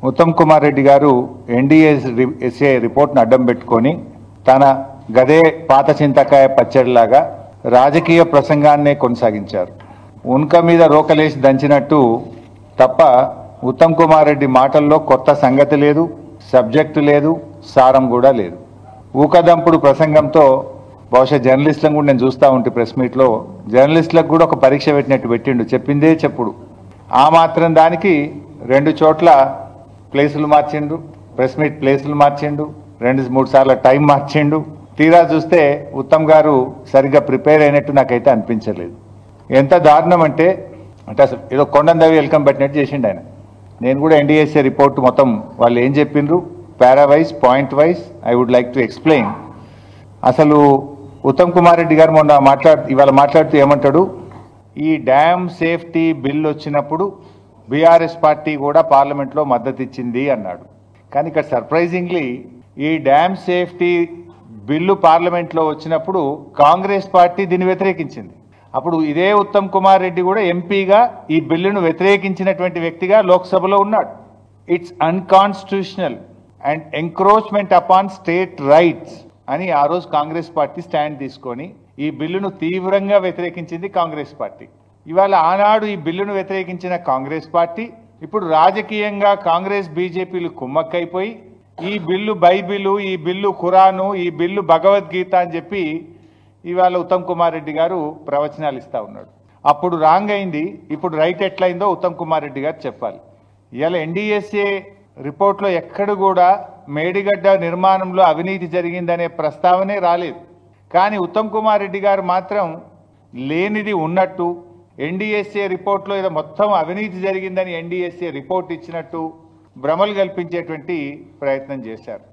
ఉత్తమ్ కుమార్ రెడ్డి గారు ఎన్డీఎస్ఏ రిపోర్ట్ను అడ్డం పెట్టుకొని తన గదే పాత చింతకాయ పచ్చడిలాగా రాజకీయ ప్రసంగాన్నే కొనసాగించారు. ఉన్క మీద రోకలేసి దంచినట్టు తప్ప ఉత్తమ్ కుమార్ రెడ్డి మాటల్లో కొత్త సంగతి లేదు, సబ్జెక్టు లేదు, సారం కూడా లేదు. ఊకదంపుడు ప్రసంగంతో బహుశా జర్నలిస్టులను కూడా నేను చూస్తూ ఉంటే ప్రెస్ మీట్లో జర్నలిస్టులకు కూడా ఒక పరీక్ష పెట్టినట్టు పెట్టిండు. చెప్పిందే చెప్పుడు. ఆ మాత్రం దానికి 2 చోట్ల ప్లేసులు మార్చిండు, ప్రెస్ మీట్ ప్లేసులు మార్చిండు, 2-3 సార్లు టైం మార్చిండు. తీరా చూస్తే ఉత్తమ్ గారు సరిగ్గా ప్రిపేర్ అయినట్టు నాకైతే అనిపించలేదు. ఎంత దారుణం అంటే అసలు ఏదో కొండందవి వెల్కమ్ పెట్టినట్టు చేసిండు ఆయన. నేను కూడా ఎన్డీఎస్ఏ రిపోర్ట్ మొత్తం వాళ్ళు ఏం చెప్పిండ్రు para wise point wise I would like to explain. అసలు ఉత్తమ్ కుమార్ రెడ్డి గారు ఇవాళ మాట్లాడుతూ ఏమంటాడు, ఈ డ్యామ్ సేఫ్టీ బిల్ వచ్చినప్పుడు బీఆర్ఎస్ పార్టీ కూడా పార్లమెంట్లో మద్దతు ఇచ్చింది అన్నాడు. కానీ ఇక్కడ సర్ప్రైజింగ్లీ ఈ డ్యామ్ సేఫ్టీ బిల్లు పార్లమెంట్లో వచ్చినప్పుడు కాంగ్రెస్ పార్టీ దీన్ని వ్యతిరేకించింది. అప్పుడు ఇదే ఉత్తమ్ కుమార్ రెడ్డి కూడా ఎంపీగా ఈ బిల్లును వ్యతిరేకించినటువంటి వ్యక్తిగా లోక్సభలో ఉన్నాడు. It's unconstitutional and encroachment upon state rights అని ఆ రోజు కాంగ్రెస్ పార్టీ స్టాండ్ తీసుకొని ఈ బిల్లును తీవ్రంగా వ్యతిరేకించింది కాంగ్రెస్ పార్టీ. ఇవాళ ఆనాడు ఈ బిల్లును వ్యతిరేకించిన కాంగ్రెస్ పార్టీ ఇప్పుడు రాజకీయంగా కాంగ్రెస్ బీజేపీలు కుమ్మక్కైపోయి ఈ బిల్లు బైబిలు, ఈ బిల్లు ఖురాను, ఈ బిల్లు భగవద్గీత అని చెప్పి ఇవాళ ఉత్తమ్ కుమార్ రెడ్డి గారు ప్రవచనాలు ఇస్తా ఉన్నాడు. అప్పుడు రాంగ్ అయింది, ఇప్పుడు రైట్ ఎట్లయిందో ఉత్తమ్ కుమార్ రెడ్డి గారు చెప్పాలి. ఇవాళ ఎన్డీఎస్ఏ రిపోర్ట్లో ఎక్కడ కూడా మేడిగడ్డ నిర్మాణంలో అవినీతి జరిగిందనే ప్రస్తావనే రాలేదు. కానీ ఉత్తమ్ కుమార్ రెడ్డి గారు మాత్రం లేనిది ఉన్నట్టు ఎన్డీఎస్ఏ రిపోర్ట్లో ఏదో మొత్తం అవినీతి జరిగిందని ఎన్డీఎస్ఏ రిపోర్ట్ ఇచ్చినట్టు భ్రమలు కల్పించేటువంటి ప్రయత్నం చేశారు.